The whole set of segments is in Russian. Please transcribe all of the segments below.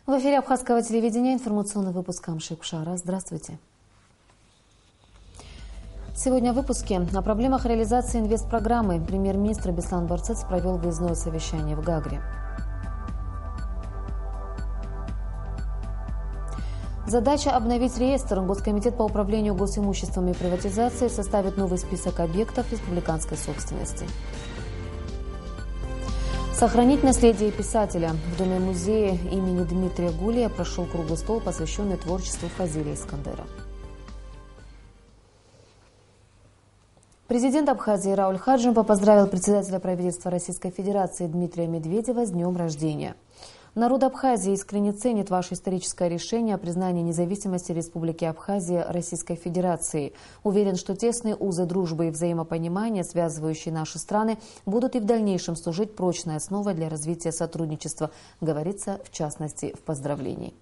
В эфире Абхазского телевидения информационный выпуск Камши Кушара. Здравствуйте. Сегодня в выпуске о проблемах реализации инвестпрограммы. Премьер-министр Беслан Барцыц провел выездное совещание в Гагре. Задача обновить реестр. Госкомитет по управлению госимуществом и приватизации составит новый список объектов республиканской собственности. Сохранить наследие писателя. В Доме-музее имени Дмитрия Гулия прошел круглый стол, посвященный творчеству Фазиля Искандера. Президент Абхазии Рауль Хаджимба поздравил председателя правительства Российской Федерации Дмитрия Медведева с днем рождения. Народ Абхазии искренне ценит ваше историческое решение о признании независимости Республики Абхазия Российской Федерации. Уверен, что тесные узы дружбы и взаимопонимания, связывающие наши страны, будут и в дальнейшем служить прочной основой для развития сотрудничества, говорится в частности в поздравлении.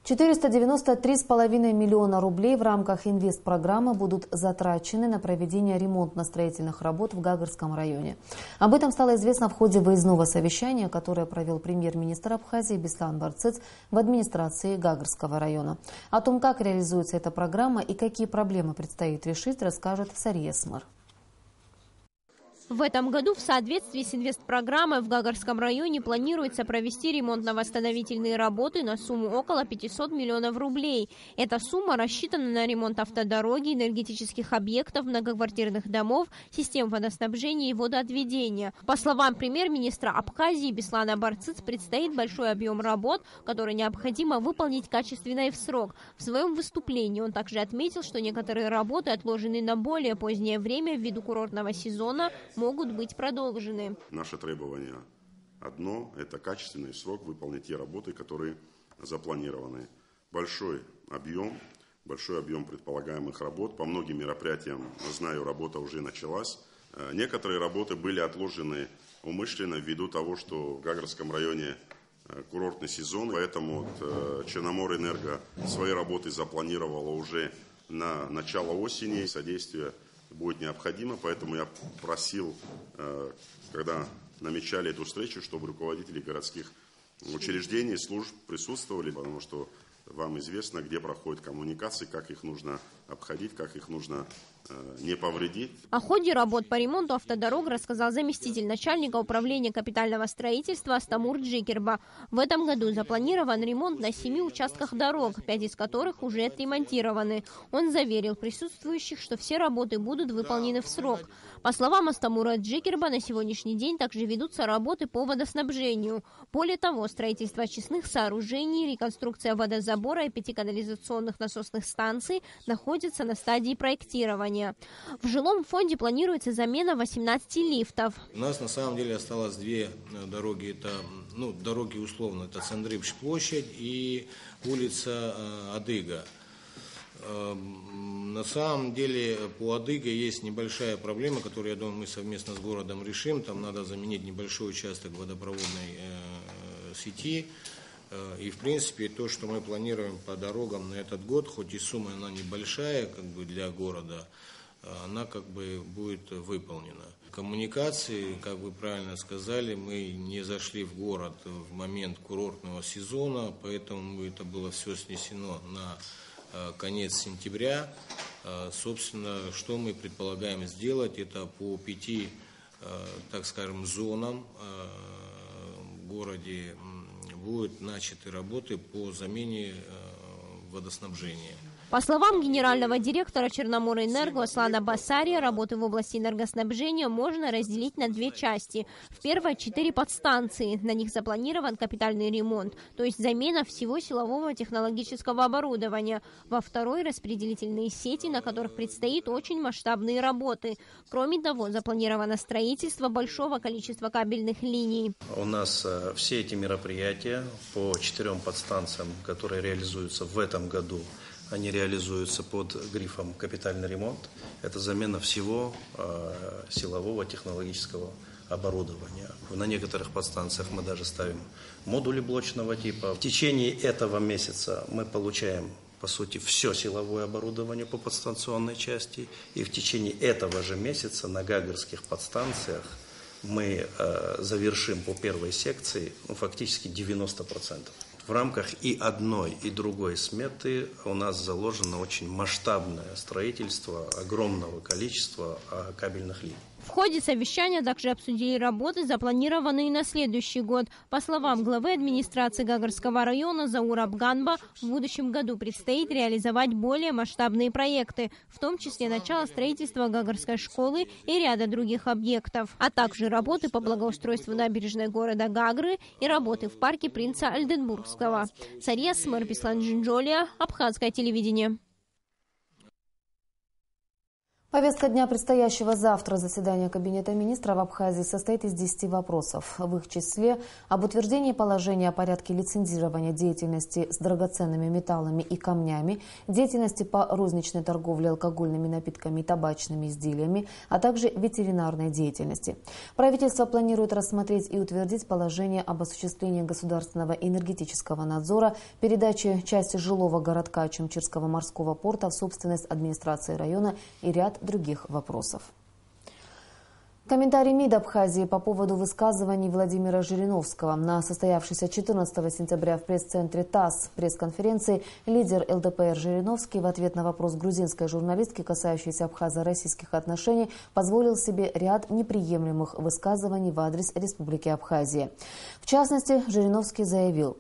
493,5 миллиона рублей в рамках инвестпрограммы будут затрачены на проведение ремонтно-строительных работ в Гагарском районе. Об этом стало известно в ходе выездного совещания, которое провел премьер-министр Абхазии Беслан Барцыц в администрации Гагарского района. О том, как реализуется эта программа и какие проблемы предстоит решить, расскажет Сария Смар. В этом году в соответствии с инвестпрограммой в Гагарском районе планируется провести ремонтно-восстановительные работы на сумму около 500 миллионов рублей. Эта сумма рассчитана на ремонт автодороги, энергетических объектов, многоквартирных домов, систем водоснабжения и водоотведения. По словам премьер-министра Абхазии Беслана Барцыц, предстоит большой объем работ, который необходимо выполнить качественно и в срок. В своем выступлении он также отметил, что некоторые работы, отложенные на более позднее время ввиду курортного сезона, могут быть продолжены. Наше требование одно – это качественный срок выполнить те работы, которые запланированы. Большой объем предполагаемых работ. По многим мероприятиям, знаю, работа уже началась. Некоторые работы были отложены умышленно ввиду того, что в Гагарском районе курортный сезон, поэтому Черноморэнерго свои работы запланировало уже на начало осени. Содействие будет необходимо, поэтому я просил, когда намечали эту встречу, чтобы руководители городских учреждений, служб присутствовали, потому что вам известно, где проходят коммуникации, как их нужно обходить, как их нужно не повредить. О ходе работ по ремонту автодорог рассказал заместитель начальника управления капитального строительства Астамур Джикерба. В этом году запланирован ремонт на 7 участках дорог, 5 из которых уже отремонтированы. Он заверил присутствующих, что все работы будут выполнены в срок. По словам Астамура Джикерба, на сегодняшний день также ведутся работы по водоснабжению. Более того, строительство очистных сооружений, реконструкция водозабора и 5 канализационных насосных станций находятся на стадии проектирования. В жилом фонде планируется замена 18 лифтов. У нас на самом деле осталось 2 дороги. Это дороги условно. Это Цандрыбш площадь и улица Адыга. На самом деле по Адыге есть небольшая проблема, которую, я думаю, мы совместно с городом решим. Там надо заменить небольшой участок водопроводной сети. И, в принципе, то, что мы планируем по дорогам на этот год, хоть и сумма она небольшая, для города, она будет выполнена. Коммуникации, как вы правильно сказали, мы не зашли в город в момент курортного сезона, поэтому это было все снесено на конец сентября. Собственно, что мы предполагаем сделать, это по 5, так скажем, зонам в городе будут начаты работы по замене водоснабжения. По словам генерального директора Черноморэнерго Аслана Басария, работы в области энергоснабжения можно разделить на 2 части. В первой 4 подстанции. На них запланирован капитальный ремонт, то есть замена всего силового технологического оборудования. Во второй распределительные сети, на которых предстоит очень масштабные работы. Кроме того, запланировано строительство большого количества кабельных линий. У нас все эти мероприятия по 4 подстанциям, которые реализуются в этом году, они реализуются под грифом «Капитальный ремонт». Это замена всего силового технологического оборудования. На некоторых подстанциях мы даже ставим модули блочного типа. В течение этого месяца мы получаем, по сути, все силовое оборудование по подстанционной части. И в течение этого же месяца на гагарских подстанциях мы завершим по первой секции фактически 90%. В рамках и одной, и другой сметы у нас заложено очень масштабное строительство огромного количества кабельных линий. В ходе совещания также обсудили работы, запланированные на следующий год. По словам главы администрации Гагарского района Заура Абганба, в будущем году предстоит реализовать более масштабные проекты, в том числе начало строительства Гагарской школы и ряда других объектов, а также работы по благоустройству набережной города Гагры и работы в парке принца Альденбургского. Сария Смыр, Беслан Джинджолия, Абхазское телевидение. Повестка дня предстоящего завтра заседания Кабинета министров Абхазии состоит из 10 вопросов. В их числе об утверждении положения о порядке лицензирования деятельности с драгоценными металлами и камнями, деятельности по розничной торговле алкогольными напитками и табачными изделиями, а также ветеринарной деятельности. Правительство планирует рассмотреть и утвердить положение об осуществлении государственного энергетического надзора, передаче части жилого городка Чумчирского морского порта в собственность администрации района и ряд других вопросов. Комментарий МИД Абхазии по поводу высказываний Владимира Жириновского. На состоявшейся 14 сентября в пресс-центре ТАСС пресс-конференции лидер ЛДПР Жириновский в ответ на вопрос грузинской журналистки, касающийся абхазо-российских отношений, позволил себе ряд неприемлемых высказываний в адрес Республики Абхазия. В частности, Жириновский заявил: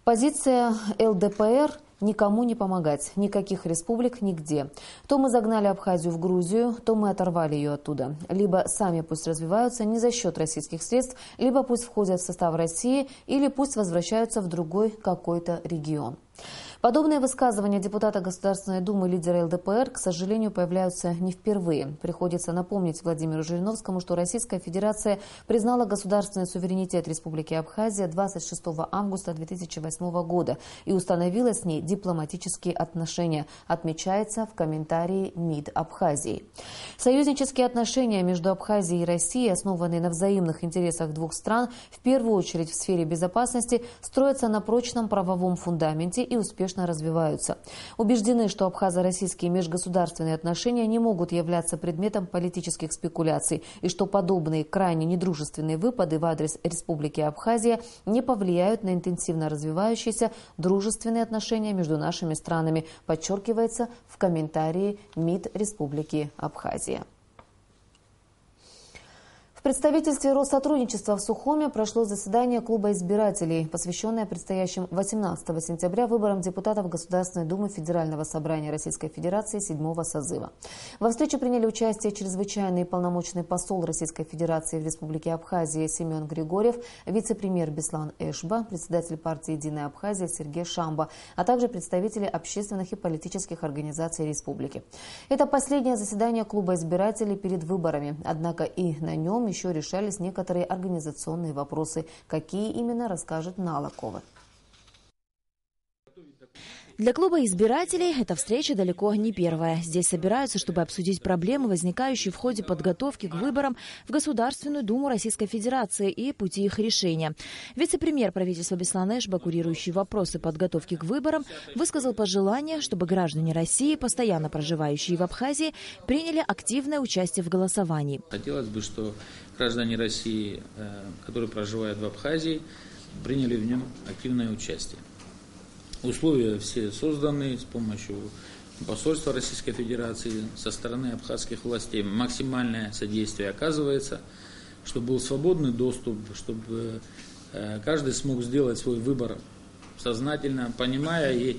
«Позиция ЛДПР – никому не помогать, никаких республик нигде. То мы загнали Абхазию в Грузию, то мы оторвали ее оттуда. Либо сами пусть развиваются не за счет российских средств, либо пусть входят в состав России, или пусть возвращаются в другой какой-то регион». Подобные высказывания депутата Государственной Думы лидера ЛДПР, к сожалению, появляются не впервые. Приходится напомнить Владимиру Жириновскому, что Российская Федерация признала государственный суверенитет Республики Абхазия 26 августа 2008 года и установила с ней дипломатические отношения, отмечается в комментарии МИД Абхазии. Союзнические отношения между Абхазией и Россией, основанные на взаимных интересах двух стран, в первую очередь в сфере безопасности, строятся на прочном правовом фундаменте и успешно развиваются. Убеждены, что абхазо-российские межгосударственные отношения не могут являться предметом политических спекуляций и что подобные крайне недружественные выпады в адрес Республики Абхазия не повлияют на интенсивно развивающиеся дружественные отношения между нашими странами, подчеркивается в комментарии МИД Республики Абхазия. В представительстве Россотрудничества в Сухуме прошло заседание Клуба избирателей, посвященное предстоящим 18 сентября выборам депутатов Государственной Думы Федерального собрания Российской Федерации 7-го созыва. Во встрече приняли участие чрезвычайный и полномочный посол Российской Федерации в Республике Абхазия Семен Григорьев, вице-премьер Беслан Эшба, председатель партии «Единая Абхазия» Сергей Шамба, а также представители общественных и политических организаций республики. Это последнее заседание Клуба избирателей перед выборами, однако и на нем еще решались некоторые организационные вопросы. Какие именно, расскажет Нала Кова. Для клуба избирателей эта встреча далеко не первая. Здесь собираются, чтобы обсудить проблемы, возникающие в ходе подготовки к выборам в Государственную Думу Российской Федерации и пути их решения. Вице-премьер правительства Беслан Эшба, курирующий вопросы подготовки к выборам, высказал пожелание, чтобы граждане России, постоянно проживающие в Абхазии, приняли активное участие в голосовании. Хотелось бы, что граждане России, которые проживают в Абхазии, приняли в нем активное участие. Условия все созданы с помощью посольства Российской Федерации, со стороны абхазских властей. Максимальное содействие оказывается, чтобы был свободный доступ, чтобы каждый смог сделать свой выбор сознательно, понимая,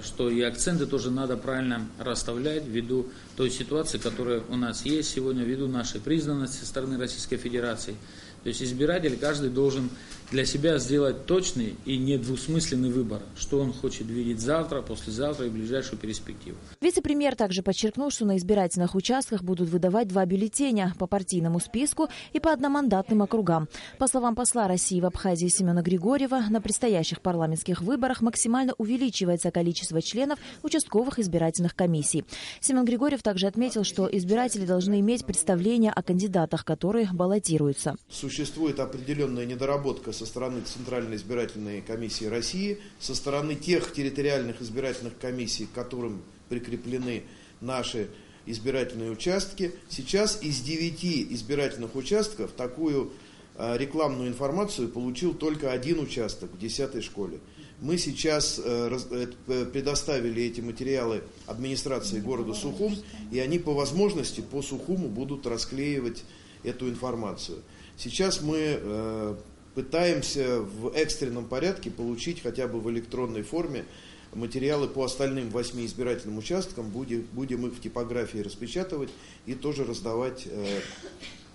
что и акценты тоже надо правильно расставлять ввиду той ситуации, которая у нас есть сегодня, ввиду нашей признанности со стороны Российской Федерации. То есть избиратель, каждый должен для себя сделать точный и недвусмысленный выбор, что он хочет видеть завтра, послезавтра и в ближайшую перспективу. Вице-премьер также подчеркнул, что на избирательных участках будут выдавать 2 бюллетеня по партийному списку и по одномандатным округам. По словам посла России в Абхазии Семена Григорьева, на предстоящих парламентских выборах максимально увеличивается количество членов участковых избирательных комиссий. Семен Григорьев также отметил, что избиратели должны иметь представление о кандидатах, которые баллотируются. Существует определенная недоработка со стороны Центральной избирательной комиссии России, со стороны тех территориальных избирательных комиссий, к которым прикреплены наши избирательные участки. Сейчас из 9 избирательных участков такую рекламную информацию получил только один участок в 10-й школе. Мы сейчас предоставили эти материалы администрации города Сухум, и они по возможности по Сухуму будут расклеивать эту информацию. Сейчас мы пытаемся в экстренном порядке получить хотя бы в электронной форме материалы по остальным 8 избирательным участкам. Будем их в типографии распечатывать и тоже раздавать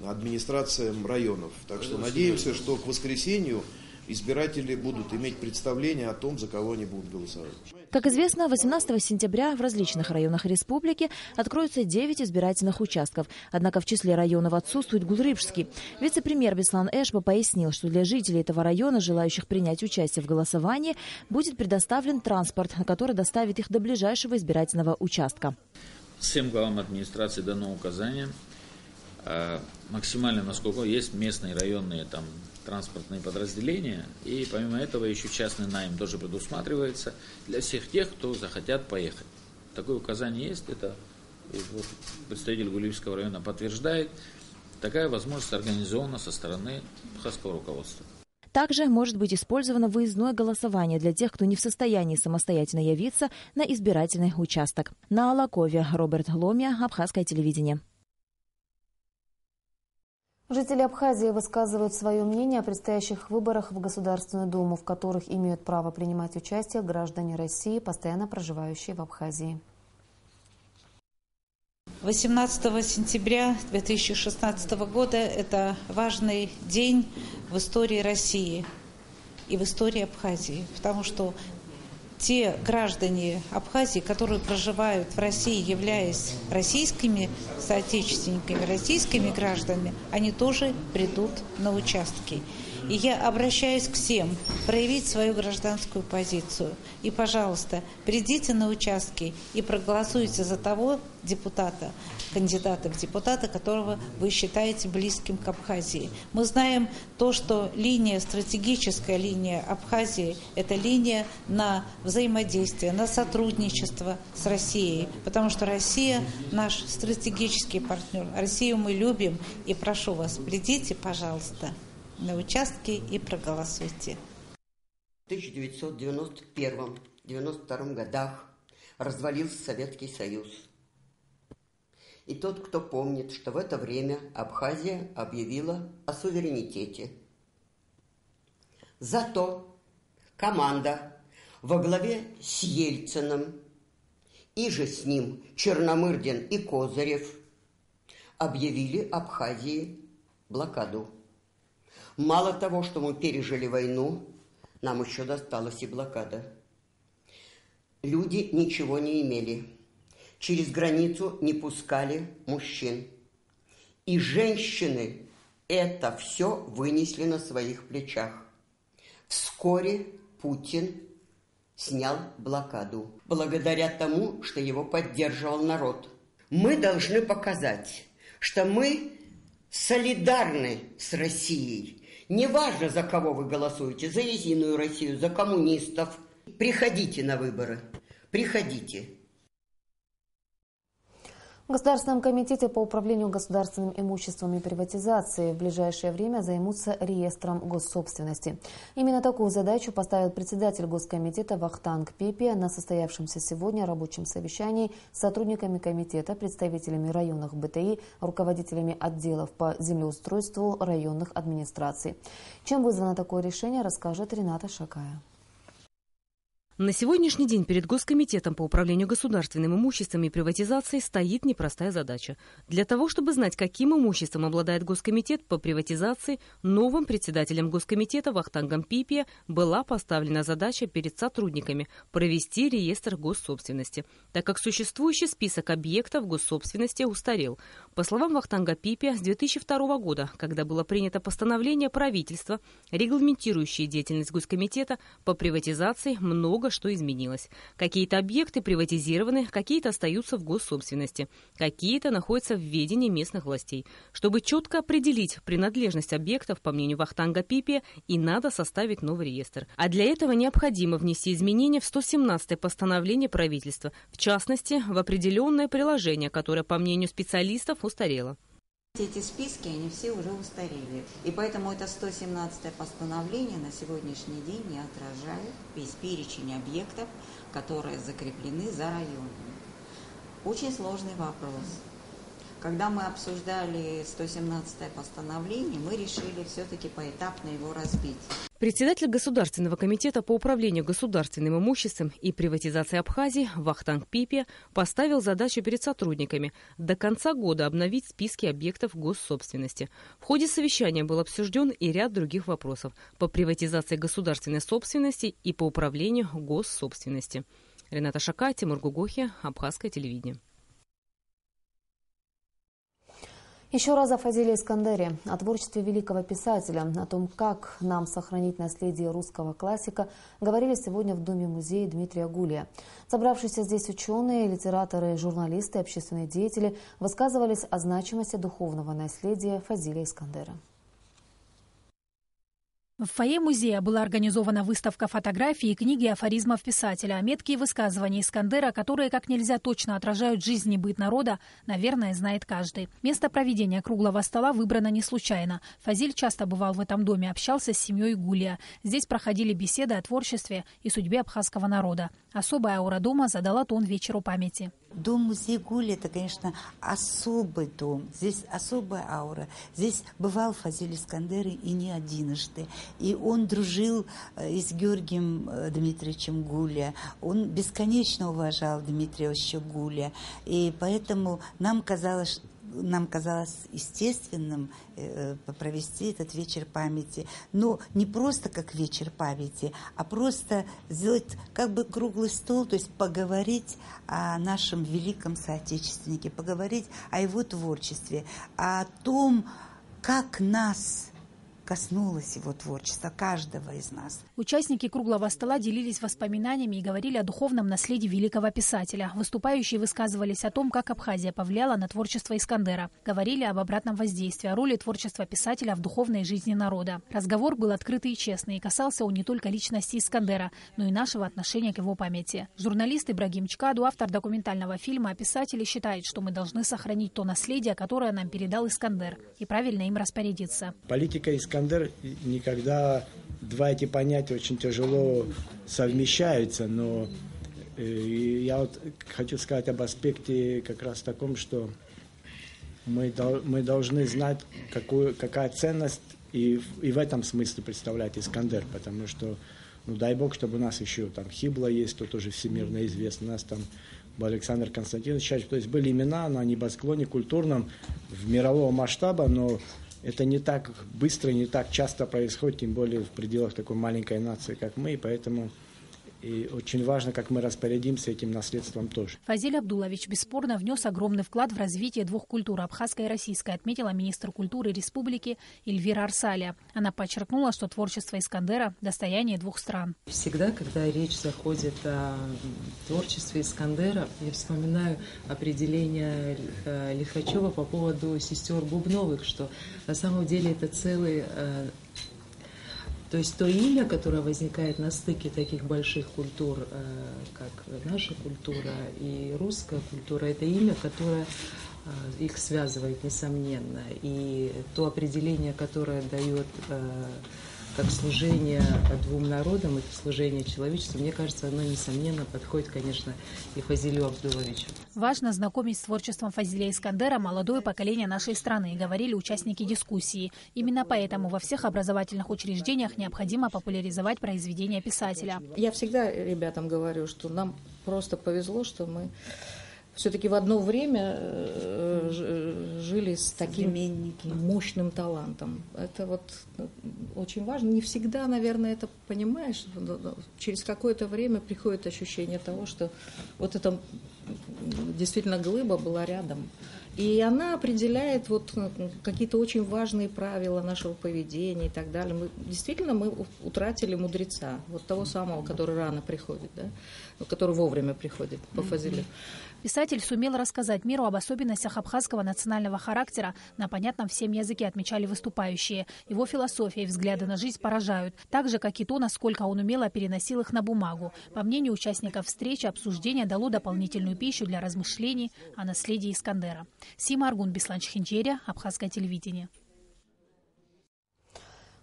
администрациям районов. Так что надеемся, что к воскресенью избиратели будут иметь представление о том, за кого они будут голосовать. Как известно, 18 сентября в различных районах республики откроются 9 избирательных участков. Однако в числе районов отсутствует Гулрипшский. Вице-премьер Беслан Эшба пояснил, что для жителей этого района, желающих принять участие в голосовании, будет предоставлен транспорт, на который доставит их до ближайшего избирательного участка. Всем главам администрации дано указание максимально, насколько есть местные районные транспортные подразделения, и помимо этого еще частный найм тоже предусматривается для всех тех, кто захотят поехать. Такое указание есть, это представитель Гулрипского района подтверждает. Такая возможность организована со стороны абхазского руководства. Также может быть использовано выездное голосование для тех, кто не в состоянии самостоятельно явиться на избирательный участок. На Алакове Роберт Ломия, Абхазское телевидение. Жители Абхазии высказывают свое мнение о предстоящих выборах в Государственную Думу, в которых имеют право принимать участие граждане России, постоянно проживающие в Абхазии. 18 сентября 2016 года – это важный день в истории России и в истории Абхазии, потому что те граждане Абхазии, которые проживают в России, являясь российскими соотечественниками, российскими гражданами, они тоже придут на участки. И я обращаюсь к всем проявить свою гражданскую позицию. И, пожалуйста, придите на участки и проголосуйте за того депутата, кандидата в депутаты, которого вы считаете близким к Абхазии. Мы знаем то, что стратегическая линия Абхазии – это линия на взаимодействие, на сотрудничество с Россией, потому что Россия – наш стратегический партнер. Россию мы любим, и прошу вас, придите, пожалуйста, на участки и проголосуйте. В 1991-1992 годах развалился Советский Союз. И тот, кто помнит, что в это время Абхазия объявила о суверенитете. Зато команда во главе с Ельциным, и же с ним Черномырдин и Козырев объявили Абхазии блокаду. Мало того, что мы пережили войну, нам еще досталась и блокада. Люди ничего не имели. Через границу не пускали мужчин. И женщины это все вынесли на своих плечах. Вскоре Путин снял блокаду, благодаря тому, что его поддерживал народ. Мы должны показать, что мы солидарны с Россией. Неважно, за кого вы голосуете, за Единую Россию, за коммунистов. Приходите на выборы, приходите. В Государственном комитете по управлению государственным имуществом и приватизации в ближайшее время займутся реестром госсобственности. Именно такую задачу поставил председатель Госкомитета Вахтанг Пипия на состоявшемся сегодня рабочем совещании с сотрудниками комитета, представителями районных БТИ, руководителями отделов по землеустройству районных администраций. Чем вызвано такое решение, расскажет Рената Шакая. На сегодняшний день перед Госкомитетом по управлению государственным имуществом и приватизацией стоит непростая задача. Для того, чтобы знать, каким имуществом обладает Госкомитет по приватизации, новым председателем Госкомитета Вахтангом Пипия была поставлена задача перед сотрудниками провести реестр госсобственности, так как существующий список объектов госсобственности устарел. По словам Вахтанга Пипия, с 2002 года, когда было принято постановление правительства, регламентирующее деятельность Госкомитета по приватизации, много много что изменилось. Какие-то объекты приватизированы, какие-то остаются в госсобственности, какие-то находятся в ведении местных властей. Чтобы четко определить принадлежность объектов, по мнению Вахтанга Пипия, и надо составить новый реестр. А для этого необходимо внести изменения в 117-е постановление правительства, в частности, в определенное приложение, которое, по мнению специалистов, устарело. Эти списки, они все уже устарели. И поэтому это 117-е постановление на сегодняшний день не отражает весь перечень объектов, которые закреплены за районами. Очень сложный вопрос. Когда мы обсуждали 117-е постановление, мы решили все-таки поэтапно его разбить. Председатель Государственного комитета по управлению государственным имуществом и приватизации Абхазии Вахтанг Пипия поставил задачу перед сотрудниками до конца года обновить списки объектов госсобственности. В ходе совещания был обсужден и ряд других вопросов по приватизации государственной собственности и по управлению госсобственности. Рената Шака, Тимур Гугохи, Абхазское телевидение. Еще раз о Фазиле Искандере, о творчестве великого писателя, о том, как нам сохранить наследие русского классика, говорили сегодня в Доме-музее Дмитрия Гулия. Собравшиеся здесь ученые, литераторы, журналисты, общественные деятели высказывались о значимости духовного наследия Фазиля Искандера. В фойе музея была организована выставка фотографий и книги афоризмов писателя, меткие высказывания Искандера, которые как нельзя точно отражают жизнь и быт народа, наверное, знает каждый. Место проведения круглого стола выбрано не случайно. Фазиль часто бывал в этом доме, общался с семьей Гулия. Здесь проходили беседы о творчестве и судьбе абхазского народа. Особая аура дома задала тон вечеру памяти. Дом-музей Гулия – это, конечно, особый дом. Здесь особая аура. Здесь бывал Фазиль Искандер и не единожды. И он дружил и с Георгием Дмитриевичем Гулия. Он бесконечно уважал Дмитрия Ильича Гулия. И поэтому нам казалось естественным провести этот вечер памяти. Но не просто как вечер памяти, а просто сделать как бы круглый стол, то есть поговорить о нашем великом соотечественнике, поговорить о его творчестве, о том, как нас коснулось его творчества, каждого из нас. Участники круглого стола делились воспоминаниями и говорили о духовном наследии великого писателя. Выступающие высказывались о том, как Абхазия повлияла на творчество Искандера. Говорили об обратном воздействии, о роли творчества писателя в духовной жизни народа. Разговор был открытый и честный, и касался он не только личности Искандера, но и нашего отношения к его памяти. Журналист Ибрагим Чкаду, автор документального фильма о писателе, считает, что мы должны сохранить то наследие, которое нам передал Искандер, и правильно им распорядиться. Политика Искандер никогда, два эти понятия очень тяжело совмещаются, но я вот хочу сказать об аспекте как раз таком, что мы должны знать, какая ценность и в этом смысле представляет Искандер, потому что, дай Бог, чтобы у нас еще там Хибла есть, то тоже всемирно известно, у нас там был Александр Константинович, то есть были имена на небосклоне культурном в мирового масштаба, но это не так быстро, не так часто происходит, тем более в пределах такой маленькой нации, как мы, и поэтому и очень важно, как мы распорядимся этим наследством тоже. Фазиль Абдулович бесспорно внес огромный вклад в развитие двух культур, абхазской и российской, отметила министр культуры республики Эльвира Арсалия. Она подчеркнула, что творчество Искандера – достояние двух стран. Всегда, когда речь заходит о творчестве Искандера, я вспоминаю определение Лихачева по поводу сестер Бубновых, что на самом деле это целый... То есть то имя, которое возникает на стыке таких больших культур, как наша культура и русская культура, это имя, которое их связывает, несомненно. И то определение, которое дает как служение двум народам, это служение человечеству, мне кажется, оно, несомненно, подходит, конечно, и Фазилю Абдуловичу. Важно знакомить с творчеством Фазиля Искандера молодое поколение нашей страны, говорили участники дискуссии. Именно поэтому во всех образовательных учреждениях необходимо популяризовать произведения писателя. Я всегда ребятам говорю, что нам просто повезло, что мы все-таки в одно время жили с таким мощным талантом. Это вот очень важно. Не всегда, наверное, это понимаешь. Через какое-то время приходит ощущение того, что вот эта действительно глыба была рядом. И она определяет вот какие-то очень важные правила нашего поведения и так далее. Действительно, мы утратили мудреца, вот того самого, который рано приходит, да? Который вовремя приходит по фазилю. Писатель сумел рассказать миру об особенностях абхазского национального характера на понятном всем языке, отмечали выступающие. Его философия и взгляды на жизнь поражают, так же, как и то, насколько он умело переносил их на бумагу. По мнению участников встречи, обсуждение дало дополнительную пищу для размышлений о наследии Искандера. Сима Аргун, Беслан Чхинчерия, Абхазское телевидение.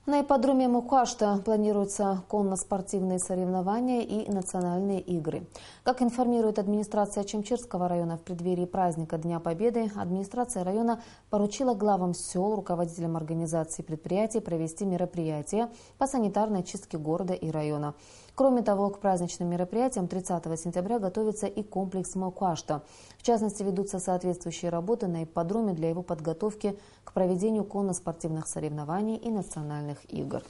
На ипподроме Мукашта планируются конно-спортивные соревнования и национальные игры. Как информирует администрация Чемчирского района, в преддверии праздника Дня Победы администрация района поручила главам сел, руководителям организаций и предприятий провести мероприятия по санитарной чистке города и района. Кроме того, к праздничным мероприятиям 30 сентября готовится и комплекс Мукашта. В частности, ведутся соответствующие работы на ипподроме для его подготовки к проведению конно-спортивных соревнований и национальных игр.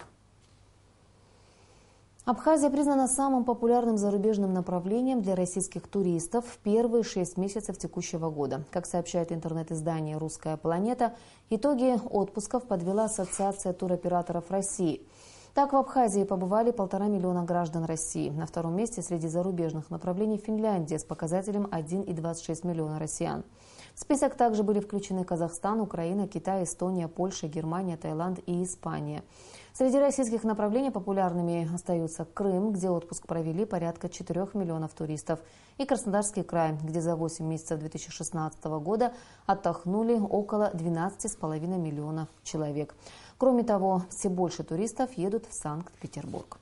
Абхазия признана самым популярным зарубежным направлением для российских туристов в первые 6 месяцев текущего года. Как сообщает интернет-издание «Русская планета», итоги отпусков подвела Ассоциация туроператоров России. Так, в Абхазии побывали 1,5 миллиона граждан России. На втором месте среди зарубежных направлений Финляндия с показателем 1,26 миллиона россиян. В список также были включены Казахстан, Украина, Китай, Эстония, Польша, Германия, Таиланд и Испания. Среди российских направлений популярными остаются Крым, где отпуск провели порядка 4 миллионов туристов, и Краснодарский край, где за 8 месяцев 2016 года отдохнули около 12,5 миллионов человек. Кроме того, все больше туристов едут в Санкт-Петербург.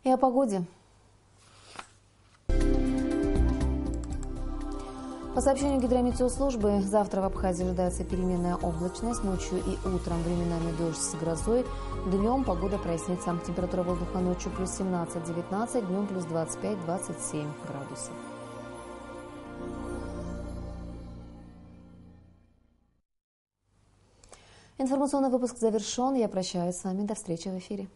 И о погоде. По сообщению гидрометеослужбы, завтра в Абхазии ожидается переменная облачность, ночью и утром временами дождь с грозой. Днем погода прояснится. Температура воздуха ночью плюс 17-19, днем плюс 25-27 градусов. Информационный выпуск завершен. Я прощаюсь с вами. До встречи в эфире.